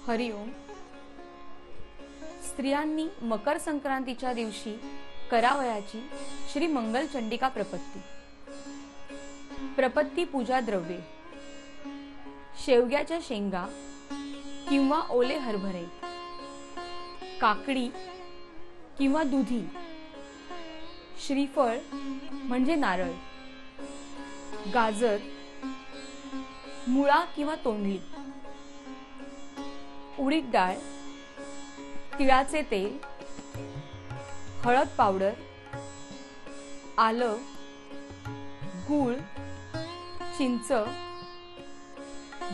हरिओम. स्त्रियांनी मकर संक्रांतीच्या दिवशी करावयाची श्री मंगल चंडिका प्रपत्ती. प्रपत्ती पूजा द्रव्ये: शेवग्याच्या शेंगा किंवा ओले हरभरे, काकडी किंवा दुधी, श्रीफळ म्हणजे नारळ, गाजर, मुळा किंवा तोंडली, उडीद डाळ, तिळाचे तेल, हळद पावडर, आलं, गूळ, चिंच,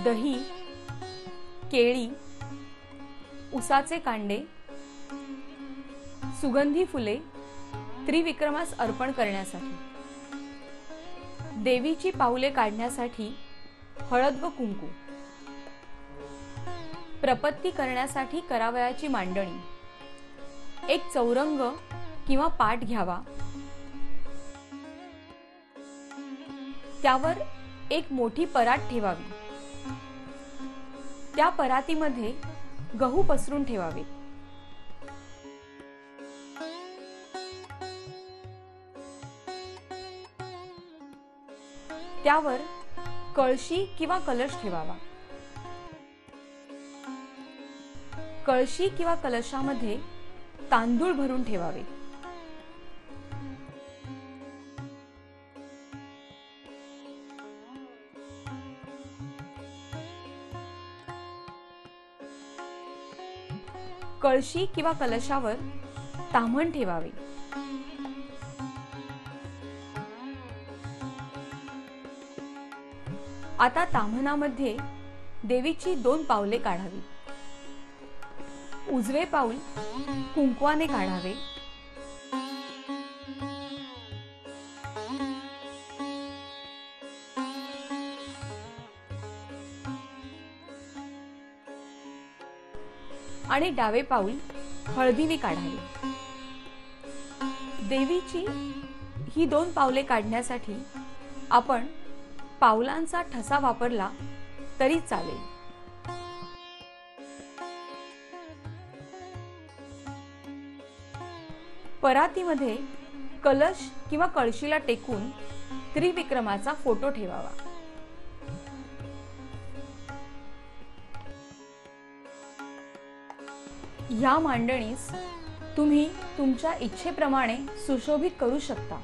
दही, केळी, उसाचे कांडे, सुगंधी फुले त्रिविक्रमास अर्पण करण्यासाठी, देवीची पाऊले काढण्यासाठी हळद व कुंकू, प्रपत्ती करण्यासाठी करावयाची मांडणी: एक चौरंग किंवा पाट घ्यावा, त्यावर एक मोठी परात ठेवावी, त्या परातीमध्ये गहू पसरून ठेवावे, त्यावर कळशी किंवा कलश ठेवावा, कळशी किंवा कलशामध्ये तांदूळ भरून ठेवावे, कळशी किंवा कलशावर ताम्हण ठेवावे, आता ताम्हणामध्ये देवीची 2 पावले काढावी. उजवे पाऊल कुंकवाने काढावे, आणि डावे पाऊल हळदीने काढावे. देवीची ही 2 पावले काढण्यासाठी आपण पावलांचा ठसा वापरला तरी चालेल. परातीमध्ये कलश किंवा कळशीला टेकून त्रिविक्रमाचा फोटो ठेवावा. या मांडणीस तुम्ही तुमच्या इच्छेप्रमाणे सुशोभित करू शकता.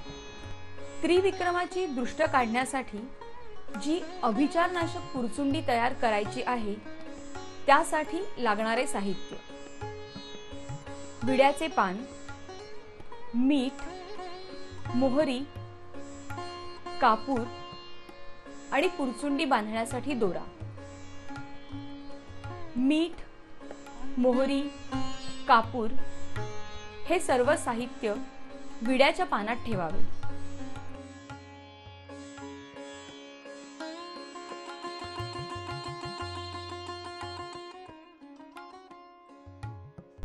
त्रिविक्रमाची दृष्ट काढण्यासाठी जी अभिचारनाशक पुरचुंडी तयार करायची आहे त्यासाठी लागणारे साहित्य: विड्याचे पान, मीठ, मोहरी, कापूर आणि पुरचुंडी बांधण्यासाठी दोरा. मीठ, मोहरी, कापूर हे सर्व साहित्य विड्याच्या पानात ठेवावे.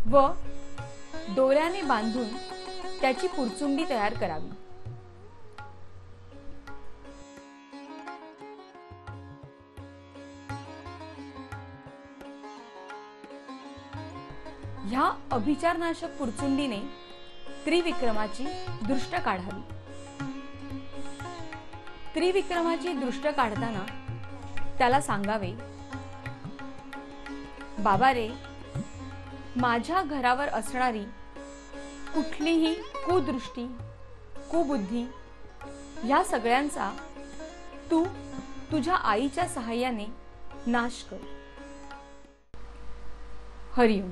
व दोऱ्याने बांधून त्याची पुरचुंडी तयार करावी. ह्या अभिचारनाशक पुरचुंडीने त्रिविक्रमाची दृष्ट काढावी. त्रिविक्रमाची दृष्ट काढताना त्याला सांगावे: बाबा रे, माझ्या घरावर असणारी कुठलीही कुदृष्टी, कुबुद्धी ह्या सगळ्यांचा तू तुझ्या आईच्या सहाय्याने नाश कर. हरिओम.